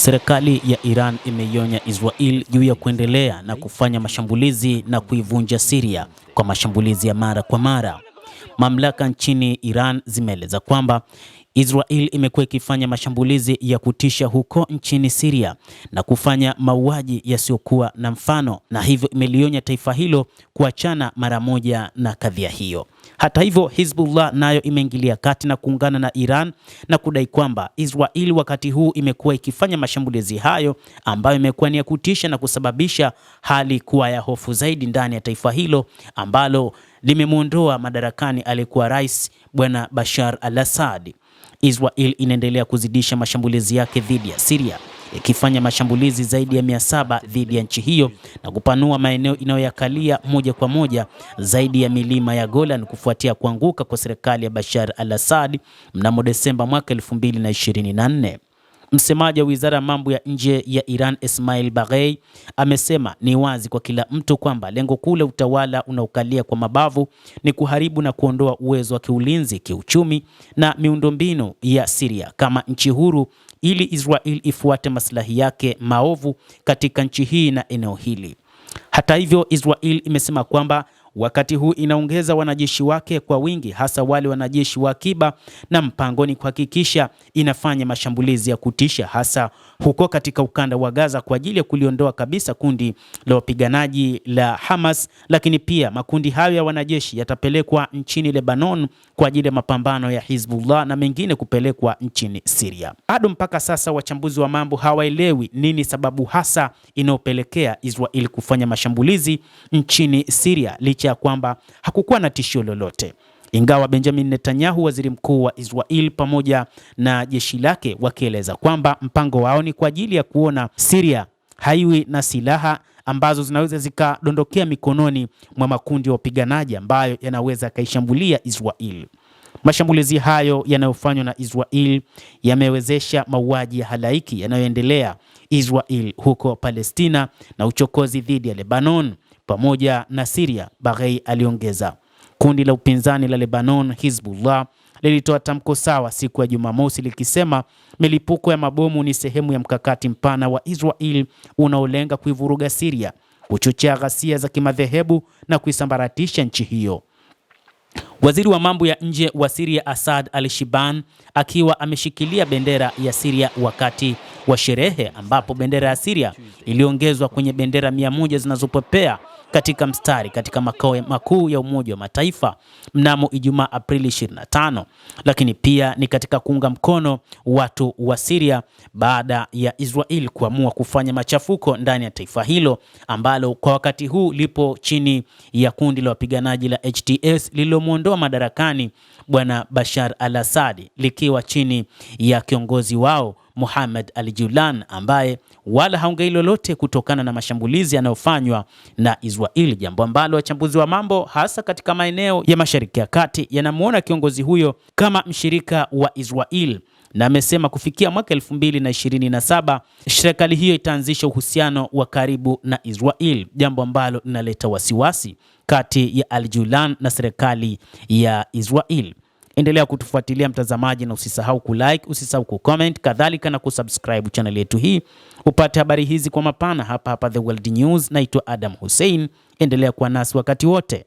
Serikali ya Iran imeionya Israel juu ya kuendelea na kufanya mashambulizi na kuivunja Syria kwa mashambulizi ya mara kwa mara. Mamlaka nchini Iran zimeeleza kwamba Israel imekuwa ikifanya mashambulizi ya kutisha huko nchini Syria na kufanya mauaji yasiyokuwa na mfano, na hivyo imelionya taifa hilo kuachana mara moja na kadhia hiyo. Hata hivyo, Hezbollah nayo imeingilia kati na kuungana na Iran na kudai kwamba Israel wakati huu imekuwa ikifanya mashambulizi hayo ambayo imekuwa ni ya kutisha na kusababisha hali kuwa ya hofu zaidi ndani ya taifa hilo ambalo limemuondoa madarakani aliyekuwa rais Bwana Bashar al-Assad. Israel inaendelea kuzidisha mashambulizi yake dhidi ya Syria, ikifanya mashambulizi zaidi ya 700 dhidi ya nchi hiyo na kupanua maeneo inayoyakalia moja kwa moja zaidi ya milima ya Golan kufuatia kuanguka kwa serikali ya Bashar al-Assad mnamo Desemba mwaka 2024. Msemaji wa Wizara ya Mambo ya Nje ya Iran, Esmail Baghei, amesema ni wazi kwa kila mtu kwamba lengo kuu la utawala unaokalia kwa mabavu ni kuharibu na kuondoa uwezo wa kiulinzi, kiuchumi na miundombinu ya Syria kama nchi huru ili Israel ifuate maslahi yake maovu katika nchi hii na eneo hili. Hata hivyo, Israel imesema kwamba wakati huu inaongeza wanajeshi wake kwa wingi, hasa wale wanajeshi wa akiba, na mpango ni kuhakikisha inafanya mashambulizi ya kutisha hasa huko katika ukanda wa Gaza kwa ajili ya kuliondoa kabisa kundi la wapiganaji la Hamas, lakini pia makundi hayo ya wanajeshi yatapelekwa nchini Lebanon kwa ajili ya mapambano ya Hezbollah na mengine kupelekwa nchini Syria. Bado mpaka sasa wachambuzi wa mambo hawaelewi nini sababu hasa inayopelekea Israel kufanya mashambulizi nchini Syria licha ya kwamba hakukuwa na tishio lolote. Ingawa Benjamin Netanyahu, waziri mkuu wa Israel, pamoja na jeshi lake wakieleza kwamba mpango wao ni kwa ajili ya kuona Syria haiwi na silaha ambazo zinaweza zikadondokea mikononi mwa makundi ya wapiganaji ambayo yanaweza kaishambulia Israel. Mashambulizi hayo yanayofanywa na Israel yamewezesha mauaji ya halaiki yanayoendelea Israel huko Palestina na uchokozi dhidi ya Lebanon pamoja na Syria, Baghei aliongeza. Kundi la upinzani la Lebanon, Hezbollah, lilitoa tamko sawa siku ya Jumamosi likisema milipuko ya mabomu ni sehemu ya mkakati mpana wa Israel unaolenga kuivuruga Syria, kuchochea ghasia za kimadhehebu na kuisambaratisha nchi hiyo. Waziri wa mambo ya nje wa Syria, Asad al-Shiban, akiwa ameshikilia bendera ya Syria wakati wa sherehe ambapo bendera ya Syria iliongezwa kwenye bendera 100 zinazopepea katika mstari katika makao makuu ya Umoja wa Mataifa mnamo Ijumaa Aprili 25, lakini pia ni katika kuunga mkono watu wa Syria baada ya Israel kuamua kufanya machafuko ndani ya taifa hilo ambalo kwa wakati huu lipo chini ya kundi la wapiganaji la HTS lililomuondoa madarakani Bwana Bashar al-Assad likiwa chini ya kiongozi wao Mohammed al-Julan ambaye wala haongei lolote kutokana na mashambulizi yanayofanywa na Israel, jambo ambalo wachambuzi wa mambo hasa katika maeneo ya Mashariki ya Kati yanamuona kiongozi huyo kama mshirika wa Israel, na amesema kufikia mwaka 2027 serikali hiyo itaanzisha uhusiano wa karibu na Israel, jambo ambalo linaleta wasiwasi kati ya al-Julan na serikali ya Israel. Endelea kutufuatilia mtazamaji, na usisahau kulike, usisahau kucomment, kadhalika na kusubscribe channel yetu hii upate habari hizi kwa mapana hapa The World News. Naitwa Adam Hussein, endelea kuwa nasi wakati wote.